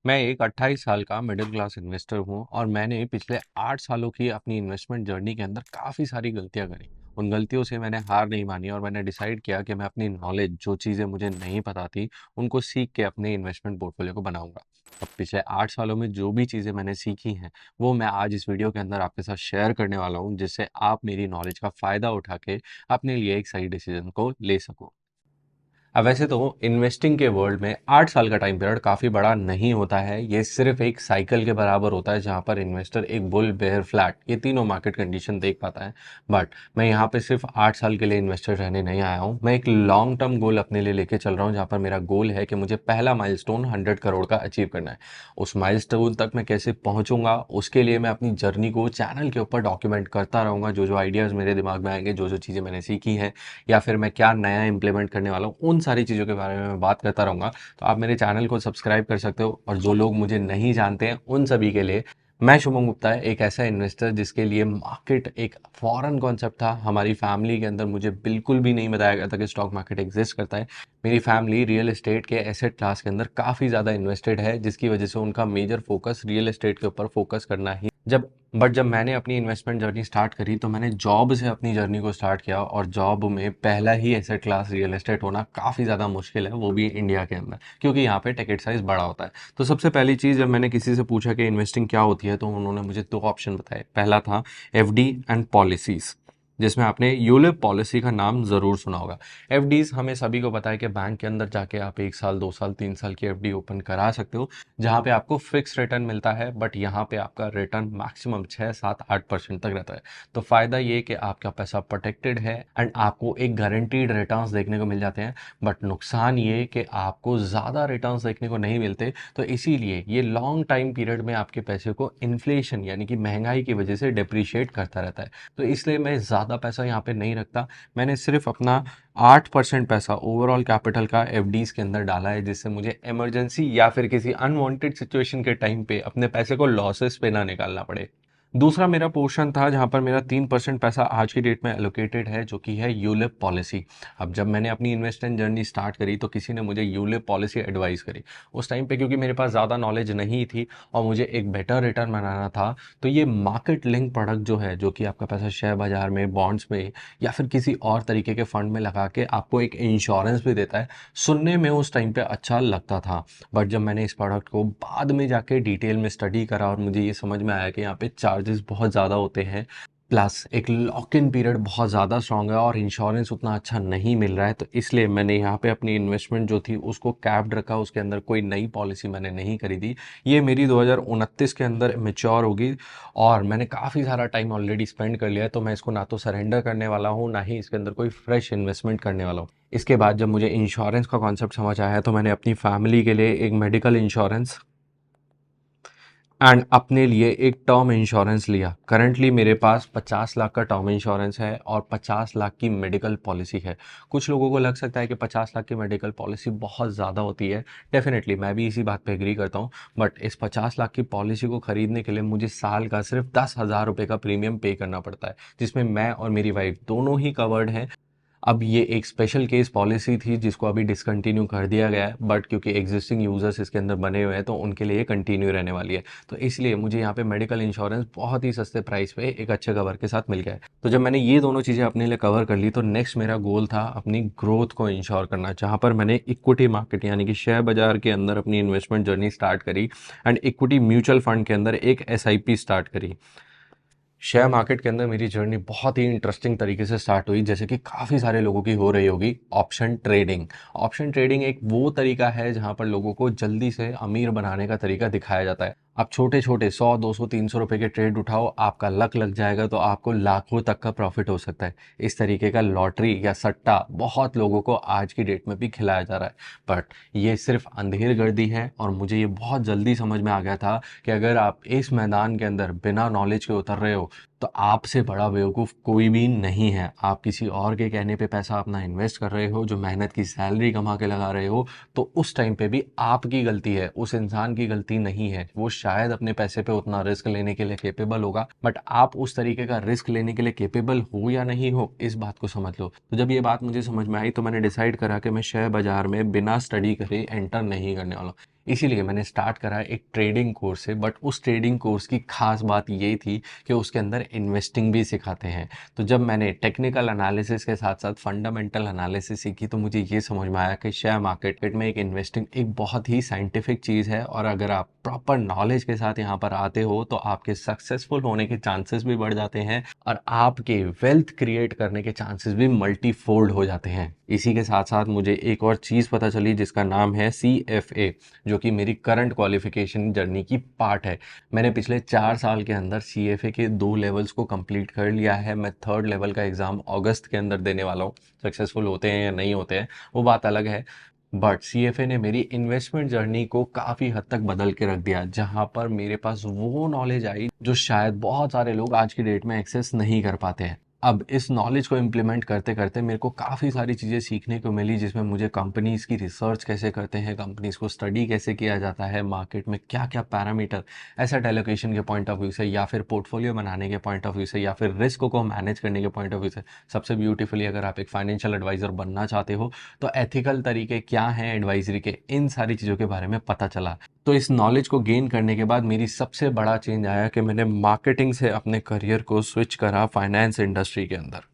मैं एक 28 साल का मिडिल क्लास इन्वेस्टर हूँ और मैंने पिछले 8 सालों की अपनी इन्वेस्टमेंट जर्नी के अंदर काफ़ी सारी गलतियाँ करी। उन गलतियों से मैंने हार नहीं मानी और मैंने डिसाइड किया कि मैं अपनी नॉलेज जो चीज़ें मुझे नहीं पता थी, उनको सीख के अपने इन्वेस्टमेंट पोर्टफोलियो को बनाऊँगा। अब पिछले 8 सालों में जो भी चीज़ें मैंने सीखी हैं, वो मैं आज इस वीडियो के अंदर आपके साथ शेयर करने वाला हूँ, जिससे आप मेरी नॉलेज का फ़ायदा उठा के अपने लिए एक सही डिसीज़न को ले सको। अब वैसे तो इन्वेस्टिंग के वर्ल्ड में 8 साल का टाइम पीरियड काफ़ी बड़ा नहीं होता है। ये सिर्फ एक साइकिल के बराबर होता है जहाँ पर इन्वेस्टर एक बुल, बेयर, फ्लैट ये तीनों मार्केट कंडीशन देख पाता है। बट मैं यहाँ पे सिर्फ 8 साल के लिए इन्वेस्टर रहने नहीं आया हूँ। मैं एक लॉन्ग टर्म गोल अपने लिए लेके चल रहा हूँ, जहाँ पर मेरा गोल है कि मुझे पहला माइलस्टोन 100 करोड़ का अचीव करना है। उस माइलस्टोन तक मैं कैसे पहुँचूंगा, उसके लिए मैं अपनी जर्नी को चैनल के ऊपर डॉक्यूमेंट करता रहूँगा। जो जो आइडियाज़ मेरे दिमाग में आएंगे, जो जो चीज़ें मैंने सीखी हैं, या फिर मैं क्या नया इंप्लीमेंट करने वाला हूँ, उन सारी चीज़ों के बारे में मैं बात करता रहूँगा। तो आप मेरे चैनल को सब्सक्राइब कर सकते हो और जो लोग मुझे नहीं जानते हैं उन सभी के लिए मैं शुभम गुप्ता है, एक ऐसा इन्वेस्टर जिसके लिए मार्केट एक फॉरेन कॉन्सेप्ट था। हमारी फैमिली के अंदर मुझे बिल्कुल भी नहीं बताया गया था कि स्टॉक मार्केट एग्जिस्ट करता है। मेरी फैमिली रियल एस्टेट के एसेट क्लास के अंदर काफ़ी ज़्यादा इन्वेस्टेड है, जिसकी वजह से उनका मेजर फोकस रियल एस्टेट के ऊपर फोकस करना ही। जब मैंने अपनी इन्वेस्टमेंट जर्नी स्टार्ट करी तो मैंने जॉब से अपनी जर्नी को स्टार्ट किया, और जॉब में पहला ही एसेट क्लास रियल एस्टेट होना काफ़ी ज़्यादा मुश्किल है, वो भी इंडिया के अंदर, क्योंकि यहाँ पे टिकट साइज़ बड़ा होता है। तो सबसे पहली चीज़, जब मैंने किसी से पूछा कि इन्वेस्टिंग क्या होती है, तो उन्होंने मुझे दो ऑप्शन बताए। पहला था एफडी एंड पॉलिसीज़, जिसमें आपने यूलिप पॉलिसी का नाम ज़रूर सुना होगा। एफडीज़ हमें सभी को पता है कि बैंक के अंदर जाके आप 1 साल, 2 साल, 3 साल की एफडी ओपन करा सकते हो, जहाँ पे आपको फिक्स रिटर्न मिलता है। बट यहाँ पे आपका रिटर्न मैक्सिमम 6, 7, 8% तक रहता है। तो फ़ायदा ये कि आपका पैसा प्रोटेक्टेड है एंड आपको एक गारंटीड रिटर्न्स देखने को मिल जाते हैं। बट नुकसान ये कि आपको ज़्यादा रिटर्न्स देखने को नहीं मिलते। तो इसीलिए ये लॉन्ग टाइम पीरियड में आपके पैसे को इन्फ्लेशन यानी कि महंगाई की वजह से डिप्रिशिएट करता रहता है। तो इसलिए मैं ज़्यादा पैसा यहाँ पे नहीं रखता। मैंने सिर्फ अपना 8% पैसा ओवरऑल कैपिटल का एफडीज़ के अंदर डाला है, जिससे मुझे इमरजेंसी या फिर किसी अनवांटेड सिचुएशन के टाइम पे अपने पैसे को लॉसेस पे ना निकालना पड़े। दूसरा मेरा पोर्शन था जहाँ पर मेरा 3% पैसा आज की डेट में एलोकेटेड है, जो कि है यूलिप पॉलिसी। अब जब मैंने अपनी इन्वेस्टमेंट जर्नी स्टार्ट करी तो किसी ने मुझे यूलिप पॉलिसी एडवाइस करी। उस टाइम पे क्योंकि मेरे पास ज़्यादा नॉलेज नहीं थी और मुझे एक बेटर रिटर्न बनाना था, तो ये मार्केट लिंक प्रोडक्ट जो है, जो कि आपका पैसा शेयर बाजार में, बॉन्ड्स में या फिर किसी और तरीके के फंड में लगा के आपको एक इंश्योरेंस भी देता है, सुनने में उस टाइम पे अच्छा लगता था। बट जब मैंने इस प्रोडक्ट को बाद में जाके डिटेल में स्टडी करा और मुझे ये समझ में आया कि यहाँ पे चार्जेस बहुत ज़्यादा होते हैं, प्लस एक लॉक इन पीरियड बहुत ज़्यादा स्ट्रॉन्ग है और इंश्योरेंस उतना अच्छा नहीं मिल रहा है, तो इसलिए मैंने यहाँ पे अपनी इन्वेस्टमेंट जो थी उसको कैप्ड रखा। उसके अंदर कोई नई पॉलिसी मैंने नहीं खरीदी। ये मेरी 2029 के अंदर मेच्योर होगी और मैंने काफ़ी सारा टाइम ऑलरेडी स्पेंड कर लिया है। तो मैं इसको ना तो सरेंडर करने वाला हूँ, ना ही इसके अंदर कोई फ्रेश इन्वेस्टमेंट करने वाला हूँ। इसके बाद जब मुझे इंश्योरेंस का कॉन्सेप्ट समझ आया, तो मैंने अपनी फैमिली के लिए एक मेडिकल इंश्योरेंस एंड अपने लिए एक टर्म इंश्योरेंस लिया। करंटली मेरे पास 50 लाख का टर्म इंश्योरेंस है और 50 लाख की मेडिकल पॉलिसी है। कुछ लोगों को लग सकता है कि 50 लाख की मेडिकल पॉलिसी बहुत ज़्यादा होती है। डेफिनेटली मैं भी इसी बात पे एग्री करता हूँ। बट इस 50 लाख की पॉलिसी को खरीदने के लिए मुझे साल का सिर्फ 10,000 रुपये का प्रीमियम पे करना पड़ता है, जिसमें मैं और मेरी वाइफ दोनों ही कवर्ड हैं। अब ये एक स्पेशल केस पॉलिसी थी जिसको अभी डिसकंटिन्यू कर दिया गया है, बट क्योंकि एग्जिस्टिंग यूजर्स इसके अंदर बने हुए हैं तो उनके लिए कंटिन्यू रहने वाली है। तो इसलिए मुझे यहाँ पे मेडिकल इंश्योरेंस बहुत ही सस्ते प्राइस पे एक अच्छे कवर के साथ मिल गया है। तो जब मैंने ये दोनों चीज़ें अपने लिए कवर कर ली, तो नेक्स्ट मेरा गोल था अपनी ग्रोथ को इंश्योर करना, जहाँ पर मैंने इक्विटी मार्केट यानी कि शेयर बाजार के अंदर अपनी इन्वेस्टमेंट जर्नी स्टार्ट करी एंड इक्विटी म्यूचुअल फंड के अंदर एक एसआईपी स्टार्ट करी। शेयर मार्केट के अंदर मेरी जर्नी बहुत ही इंटरेस्टिंग तरीके से स्टार्ट हुई, जैसे कि काफ़ी सारे लोगों की हो रही होगी, ऑप्शन ट्रेडिंग। ऑप्शन ट्रेडिंग एक वो तरीका है जहां पर लोगों को जल्दी से अमीर बनाने का तरीका दिखाया जाता है। आप छोटे छोटे 100, 200, 300 रुपए के ट्रेड उठाओ, आपका लक लग जाएगा तो आपको लाखों तक का प्रॉफिट हो सकता है। इस तरीके का लॉटरी या सट्टा बहुत लोगों को आज की डेट में भी खिलाया जा रहा है। बट ये सिर्फ अंधेर गर्दी है और मुझे ये बहुत जल्दी समझ में आ गया था कि अगर आप इस मैदान के अंदर बिना नॉलेज के उतर रहे हो तो आपसे बड़ा बेवकूफ़ कोई भी नहीं है। आप किसी और के कहने पे पैसा अपना इन्वेस्ट कर रहे हो, जो मेहनत की सैलरी कमा के लगा रहे हो, तो उस टाइम पे भी आपकी गलती है, उस इंसान की गलती नहीं है। वो शायद अपने पैसे पे उतना रिस्क लेने के लिए कैपेबल होगा, बट आप उस तरीके का रिस्क लेने के लिए कैपेबल हो या नहीं हो, इस बात को समझ लो। तो जब ये बात मुझे समझ में आई, तो मैंने डिसाइड करा कि मैं शेयर बाज़ार में बिना स्टडी करे एंटर नहीं करने वाला हूँ। इसीलिए मैंने स्टार्ट करा एक ट्रेडिंग कोर्स से, बट उस ट्रेडिंग कोर्स की खास बात ये थी कि उसके अंदर इन्वेस्टिंग भी सिखाते हैं। तो जब मैंने टेक्निकल एनालिसिस के साथ-साथ फंडामेंटल एनालिसिस सीखी, तो मुझे ये समझ में आया कि शेयर मार्केट में एक इन्वेस्टिंग एक बहुत ही साइंटिफिक चीज़ है, और अगर आप प्रॉपर नॉलेज के साथ यहाँ पर आते हो, तो आपके सक्सेसफुल होने के चांसेस भी बढ़ जाते हैं और आपके वेल्थ क्रिएट करने के चांसेस भी मल्टीफोल्ड हो जाते हैं। इसी के साथ-साथ मुझे एक और चीज़ पता चली जिसका नाम है CFA, जो कि मेरी करंट क्वालिफिकेशन जर्नी की पार्ट है। मैंने पिछले 4 साल के अंदर CFA के 2 लेवल्स को कंप्लीट कर लिया है। मैं 3rd लेवल का एग्ज़ाम अगस्त के अंदर देने वाला हूँ। सक्सेसफुल होते हैं या नहीं होते हैं, वो बात अलग है। बट CFA ने मेरी इन्वेस्टमेंट जर्नी को काफ़ी हद तक बदल के रख दिया, जहाँ पर मेरे पास वो नॉलेज आई, जो शायद बहुत सारे लोग आज की डेट में एक्सेस नहीं कर पाते हैं। अब इस नॉलेज को इम्प्लीमेंट करते-करते मेरे को काफ़ी सारी चीज़ें सीखने को मिली, जिसमें मुझे कंपनीज़ की रिसर्च कैसे करते हैं, कंपनीज़ को स्टडी कैसे किया जाता है, मार्केट में क्या-क्या पैरामीटर एसेट एलोकेशन के पॉइंट ऑफ व्यू से, या फिर पोर्टफोलियो बनाने के पॉइंट ऑफ व्यू से, या फिर रिस्क को मैनेज करने के पॉइंट ऑफ व्यू से। सबसे ब्यूटीफुली, अगर आप एक फाइनेंशियल एडवाइज़र बनना चाहते हो, तो एथिकल तरीके क्या हैं एडवाइज़री के, इन सारी चीज़ों के बारे में पता चला। तो इस नॉलेज को गेन करने के बाद मेरी सबसे बड़ा चेंज आया कि मैंने मार्केटिंग से अपने करियर को स्विच करा फाइनेंस इंडस्ट्री के अंदर।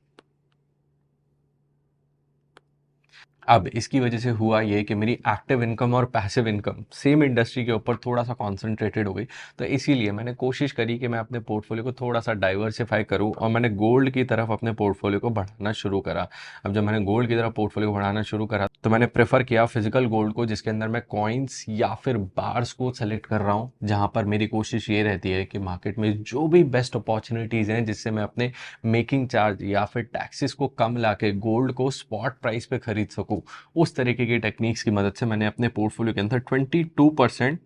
अब इसकी वजह से हुआ ये कि मेरी एक्टिव इनकम और पैसिव इनकम सेम इंडस्ट्री के ऊपर थोड़ा-सा कॉन्संट्रेटेड हो गई। तो इसीलिए मैंने कोशिश करी कि मैं अपने पोर्टफोलियो को थोड़ा-सा डाइवर्सिफ़ाई करूँ, और मैंने गोल्ड की तरफ अपने पोर्टफोलियो को बढ़ाना शुरू करा। अब जब मैंने गोल्ड की तरफ पोर्टफोलियो को बढ़ाना शुरू करा, तो मैंने प्रेफ़र किया फिज़िकल गोल्ड को, जिसके अंदर मैं कॉइन्स या फिर बार्स को सेलेक्ट कर रहा हूँ। जहाँ पर मेरी कोशिश ये रहती है कि मार्केट में जो भी बेस्ट अपॉर्च्युनिटीज़ हैं, जिससे मैं अपने मेकिंग चार्ज या फिर टैक्सेस को कम लाके गोल्ड को स्पॉट प्राइस पे खरीद सकूँ। उस तरीके की टेक्निक्स की मदद से मैंने अपने पोर्टफोलियो के अंदर 22%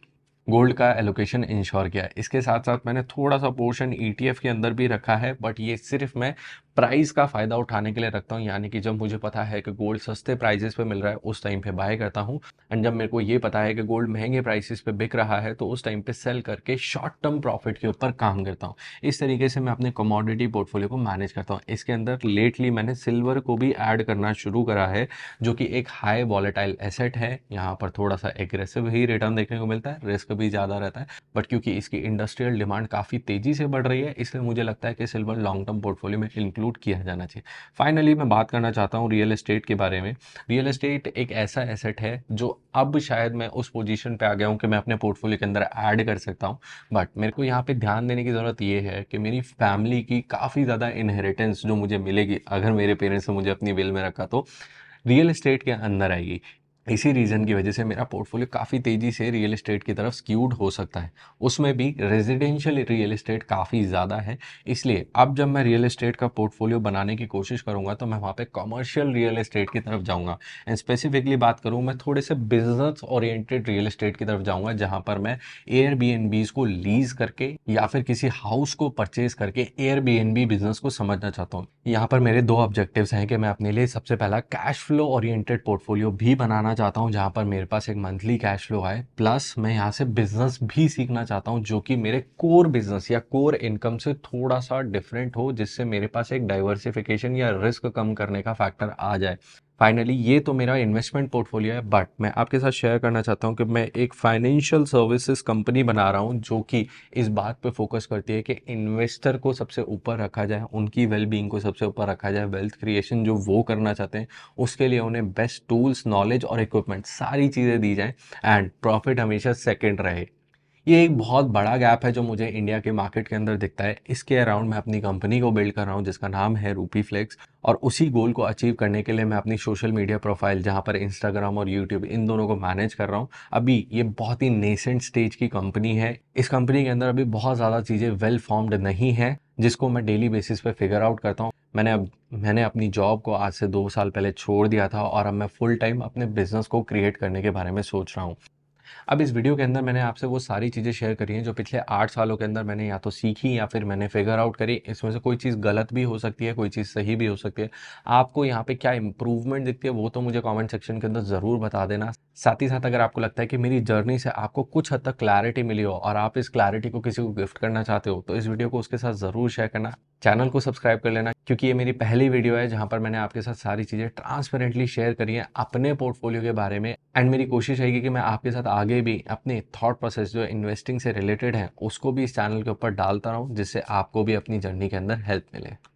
गोल्ड का एलोकेशन इंश्योर किया है। इसके साथ-साथ मैंने थोड़ा-सा पोर्शन ETF के अंदर भी रखा है, बट ये सिर्फ़ मैं प्राइस का फ़ायदा उठाने के लिए रखता हूँ, यानी कि जब मुझे पता है कि गोल्ड सस्ते प्राइसेज़ पे मिल रहा है, उस टाइम पे बाय करता हूँ, एंड जब मेरे को ये पता है कि गोल्ड महँगे प्राइसेज़ पे बिक रहा है, तो उस टाइम पे सेल करके शॉर्ट टर्म प्रॉफ़िट के ऊपर काम करता हूँ। इस तरीके से मैं अपने कमोडिटी पोर्टफोलियो को मैनेज करता हूँ। इसके अंदर लेटली मैंने सिल्वर को भी ऐड करना शुरू करा है, जो कि एक हाई वॉलेटाइल एसेट है। यहाँ पर थोड़ा-सा एग्रेसिव ही रिटर्न देखने को मिलता है, रिस्क भी ज़्यादा रहता है, बट क्योंकि इसकी इंडस्ट्रियल डिमांड काफ़ी तेज़ी से बढ़ रही है, इसलिए मुझे लगता है कि सिल्वर लॉन्ग टर्म पोर्टफोलियो में इंक्लूड किया जाना चाहिए। फाइनली मैं बात करना चाहता हूँ रियल एस्टेट के बारे में। रियल एस्टेट एक ऐसा एसेट है जो अब शायद मैं उस पोजीशन पे आ गया हूँ कि मैं अपने पोर्टफोलियो के अंदर ऐड कर सकता हूँ। बट मेरे को यहाँ पे ध्यान देने की ज़रूरत ये है कि मेरी फैमिली की काफ़ी ज़्यादा इनहेरिटेंस जो मुझे मिलेगी, अगर मेरे पेरेंट्स ने मुझे अपनी विल में रखा, तो रियल एस्टेट के अंदर आएगी। इसी रीज़न की वजह से मेरा पोर्टफोलियो काफ़ी तेज़ी से रियल एस्टेट की तरफ स्क्यूड हो सकता है। उसमें भी रेज़िडेंशियल रियल एस्टेट काफ़ी ज़्यादा है। इसलिए अब जब मैं रियल एस्टेट का पोर्टफोलियो बनाने की कोशिश करूँगा, तो मैं वहाँ पे कमर्शियल रियल एस्टेट की तरफ जाऊँगा। एंड स्पेसिफिकली बात करूँ, मैं थोड़े से बिज़नेस ओरिएंटेड रियल एस्टेट की तरफ जाऊँगा, जहाँ पर मैं एयरबीएनबीज़ को लीज़ करके या फिर किसी हाउस को परचेज़ करके एयरबीएनबी बिज़नेस को समझना चाहता हूँ। यहाँ पर मेरे 2 ऑब्जेक्टिव्स हैं कि मैं अपने लिए सबसे पहला कैश फ्लो ओरिएंटेड पोर्टफोलियो भी बनाना चाहता हूँ, जहाँ पर मेरे पास एक मंथली कैश फ्लो आए, प्लस मैं यहाँ से बिज़नेस भी सीखना चाहता हूँ, जो कि मेरे कोर बिज़नेस या कोर इनकम से थोड़ा-सा डिफरेंट हो, जिससे मेरे पास एक डाइवर्सिफिकेशन या रिस्क कम करने का फैक्टर आ जाए। फाइनली ये तो मेरा इन्वेस्टमेंट पोर्टफोलियो है, बट मैं आपके साथ शेयर करना चाहता हूँ कि मैं एक फाइनेंशियल सर्विसेज कंपनी बना रहा हूँ, जो कि इस बात पे फोकस करती है कि इन्वेस्टर को सबसे ऊपर रखा जाए, उनकी वेल बीइंग को सबसे ऊपर रखा जाए, वेल्थ क्रिएशन जो वो करना चाहते हैं, उसके लिए उन्हें बेस्ट टूल्स, नॉलेज और इक्विपमेंट सारी चीज़ें दी जाएँ, एंड प्रॉफिट हमेशा सेकंड रहे। ये एक बहुत बड़ा गैप है जो मुझे इंडिया के मार्केट के अंदर दिखता है। इसके अराउंड मैं अपनी कंपनी को बिल्ड कर रहा हूँ, जिसका नाम है रूपी फ्लेक्स, और उसी गोल को अचीव करने के लिए मैं अपनी सोशल मीडिया प्रोफाइल, जहाँ पर इंस्टाग्राम और यूट्यूब, इन दोनों को मैनेज कर रहा हूँ। अभी ये बहुत ही नेसेंट स्टेज की कंपनी है। इस कंपनी के अंदर अभी बहुत ज़्यादा चीज़ें वेल फॉर्म्ड नहीं है, जिसको मैं डेली बेसिस पे फिगर आउट करता हूँ। मैंने अपनी जॉब को आज से 2 साल पहले छोड़ दिया था, और अब मैं फुल टाइम अपने बिजनेस को क्रिएट करने के बारे में सोच रहा हूँ। अब इस वीडियो के अंदर मैंने आपसे वो सारी चीज़ें शेयर करी हैं जो पिछले 8 सालों के अंदर मैंने या तो सीखी या फिर मैंने फिगर आउट करी। इसमें से कोई चीज़ गलत भी हो सकती है, कोई चीज़ सही भी हो सकती है। आपको यहाँ पे क्या इम्प्रूवमेंट दिखती है वो तो मुझे कमेंट सेक्शन के अंदर ज़रूर बता देना। साथ ही साथ अगर आपको लगता है कि मेरी जर्नी से आपको कुछ हद तक क्लैरिटी मिली हो और आप इस क्लैरिटी को किसी को गिफ्ट करना चाहते हो, तो इस वीडियो को उसके साथ ज़रूर शेयर करना। चैनल को सब्सक्राइब कर लेना क्योंकि ये मेरी पहली वीडियो है जहाँ पर मैंने आपके साथ सारी चीज़ें ट्रांसपेरेंटली शेयर करी हैं अपने पोर्टफोलियो के बारे में। एंड मेरी कोशिश रहेगी कि मैं आपके साथ आगे भी अपने थॉट प्रोसेस जो इन्वेस्टिंग से रिलेटेड है उसको भी इस चैनल के ऊपर डालता रहूँ, जिससे आपको भी अपनी जर्नी के अंदर हेल्प मिले।